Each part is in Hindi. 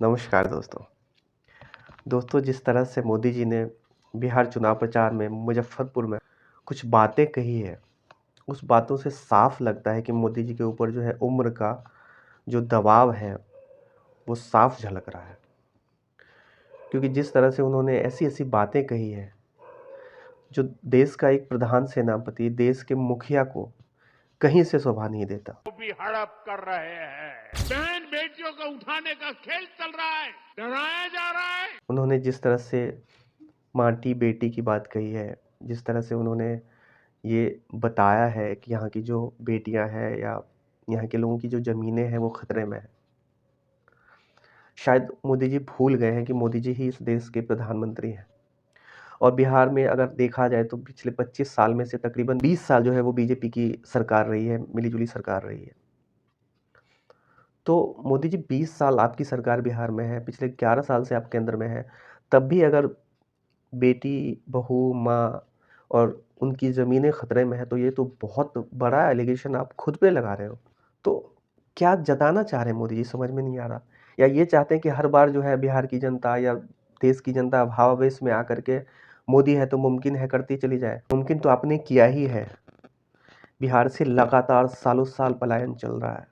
नमस्कार दोस्तों। दोस्तों, जिस तरह से मोदी जी ने बिहार चुनाव प्रचार में मुज़फ़्फ़रपुर में कुछ बातें कही है, उस बातों से साफ लगता है कि मोदी जी के ऊपर जो है उम्र का जो दबाव है, वो साफ झलक रहा है। क्योंकि जिस तरह से उन्होंने ऐसी-ऐसी बातें कही है, जो देश का एक प्रधान सेनापति, देश के मुखिया को कहीं से शोभा नहीं देता। वो भी हड़प कर रहे हैं। बहन बेटियों को उठाने का खेल चल रहा है, डराया जा रहा है। उन्होंने जिस तरह से माटी बेटी की बात कही है, जिस तरह से उन्होंने ये बताया है कि यहाँ की जो बेटियां हैं या यहाँ के लोगों की जो ज़मीनें हैं वो खतरे में है। शायद मोदी जी भूल गए हैं कि मोदी जी ही इस देश के प्रधानमंत्री हैं। और बिहार में अगर देखा जाए तो पिछले 25 साल में से तकरीबन 20 साल जो है वो बीजेपी की सरकार रही है, मिली-जुली सरकार रही है। तो मोदी जी 20 साल आपकी सरकार बिहार में है, पिछले 11 साल से आप केंद्र में हैं, तब भी अगर बेटी, बहू, माँ और उनकी ज़मीनें खतरे में हैं, तो ये तो बहुत बड़ा एलिगेशन आप खुद पे लगा रहे हो। तो क्या जताना चाह रहे हैं मोदी जी, समझ में नहीं आ रहा। या ये चाहते हैं कि हर बार जो है बिहार की जनता या देश की जनता भावावेश में आकर के मोदी है तो मुमकिन है करती चली जाए। मुमकिन तो आपने किया ही है। बिहार से लगातार सालों-साल पलायन चल रहा है।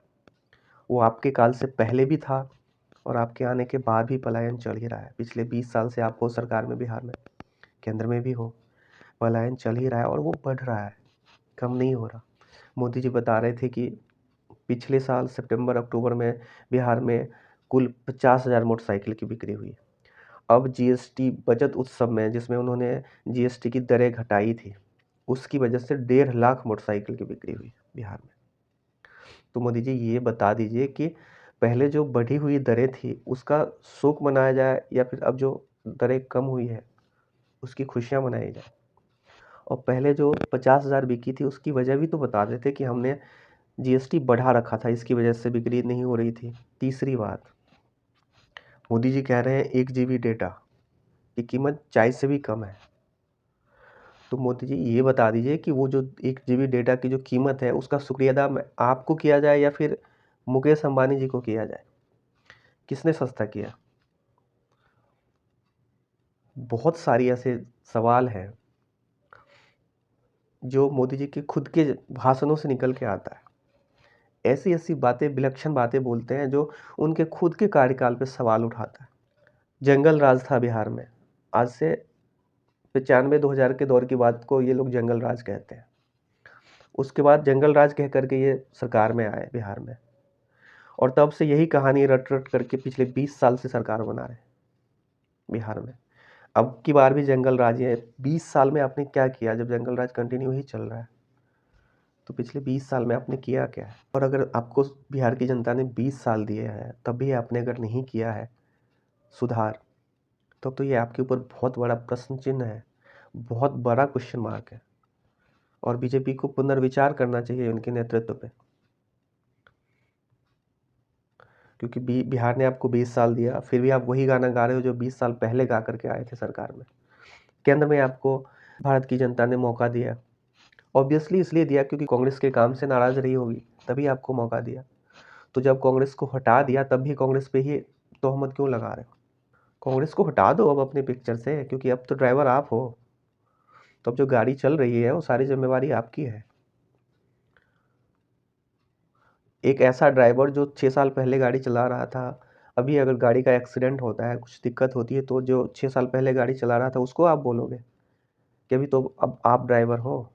वो आपके काल से पहले भी था और आपके आने के बाद भी पलायन चल ही रहा है। पिछले 20 साल से आप हो सरकार में बिहार में, केंद्र में भी हो, पलायन चल ही रहा है और वो बढ़ रहा है, कम नहीं हो रहा। मोदी जी बता रहे थे कि पिछले साल सितंबर-अक्टूबर में बिहार में कुल 50,000 मोटरसाइकिल की बिक्री हुई। अब जीएसटी बचत उत्सव में जिसमें उन्होंने जीएसटी की दरें घटाई थी, उसकी वजह से 1.5 लाख मोटरसाइकिल की बिक्री हुई बिहार में। तो मोदी जी ये बता दीजिए कि पहले जो बढ़ी हुई दरें थी, उसका शोक मनाया जाए या फिर अब जो दरें कम हुई है, उसकी खुशियाँ मनाई जाए। और पहले जो 50,000 बिकी थी, उसकी वजह भी तो बता देते कि हमने जीएसटी बढ़ा रखा था, इसकी वजह से बिक्री नहीं हो रही थी। तीसरी बात, मोदी जी कह रहे हैं 1 जीबी डेटा की कीमत चाय से भी कम है। तो मोदी जी ये बता दीजिए कि वो जो 1 जीबी डेटा की जो कीमत है, उसका शुक्रिया अदा आपको किया जाए या फिर मुकेश अंबानी जी को किया जाए? किसने सस्ता किया? बहुत सारी ऐसे सवाल हैं, जो मोदी जी के खुद के भाषणों से निकल के आता है। ऐसी-ऐसी बातें, विलक्षण बातें बोलते हैं जो उनके खुद के कार्यकाल पे सवाल उठाता है। जंगल राज था बिहार में। आज से 95-2000 के दौर की बात को ये लोग जंगल राज कहते हैं। उसके बाद जंगल राज कह कर के ये सरकार में आए बिहार में और तब से यही कहानी रट-रट करके पिछले 20 साल से सरकार बना रहे हैं बिहार में। अब की बार भी जंगल राज ही है। 20 साल में आपने क्या किया जब जंगल राज कंटिन्यू ही चल रहा है? तो पिछले 20 साल में आपने किया क्या है? और अगर आपको बिहार की जनता ने 20 साल दिए हैं, तब भी आपने अगर नहीं किया है सुधार, तब तो ये आपके ऊपर बहुत बड़ा प्रश्न चिन्ह है, बहुत बड़ा क्वेश्चन मार्क है और बीजेपी को पुनर्विचार करना चाहिए उनके नेतृत्व पे। क्योंकि बिहार ने आपको 20 साल दिया, फिर भी आप वही गाना गा रहे हो जो 20 साल पहले गा करके आए थे सरकार में। केंद्र में आपको भारत की जनता ने मौका दिया, ऑब्वियसली इसलिए दिया क्योंकि कांग्रेस के काम से नाराज़ रही होगी, तभी आपको मौका दिया। तो जब कांग्रेस को हटा दिया, तब भी कांग्रेस पे ही तोहमत क्यों लगा रहे हो? कांग्रेस को हटा दो अब अपने पिक्चर से, क्योंकि अब तो ड्राइवर आप हो। तो अब जो गाड़ी चल रही है वो सारी जिम्मेवारी आपकी है। एक ऐसा ड्राइवर जो 6 साल पहले गाड़ी चला रहा था, अभी अगर गाड़ी का एक्सीडेंट होता है, कुछ दिक्कत होती है, तो जो 6 साल पहले गाड़ी चला रहा था उसको आप बोलोगे कि अभी तो अब आप ड्राइवर हो,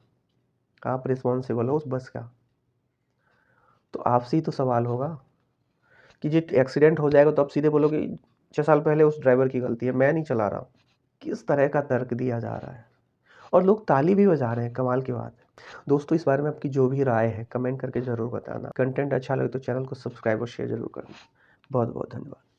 आप रिस्पॉन्सिबल हो उस बस का। तो आपसे ही तो सवाल होगा कि जी एक्सीडेंट हो जाएगा तो आप सीधे बोलोगे 6 साल पहले उस ड्राइवर की गलती है, मैं नहीं चला रहा हूँ। किस तरह का तर्क दिया जा रहा है और लोग ताली भी बजा रहे हैं, कमाल की बात है। दोस्तों, इस बारे में आपकी जो भी राय है कमेंट करके ज़रूर बताना। कंटेंट अच्छा लगे तो चैनल को सब्सक्राइब और शेयर ज़रूर करना। बहुत बहुत धन्यवाद।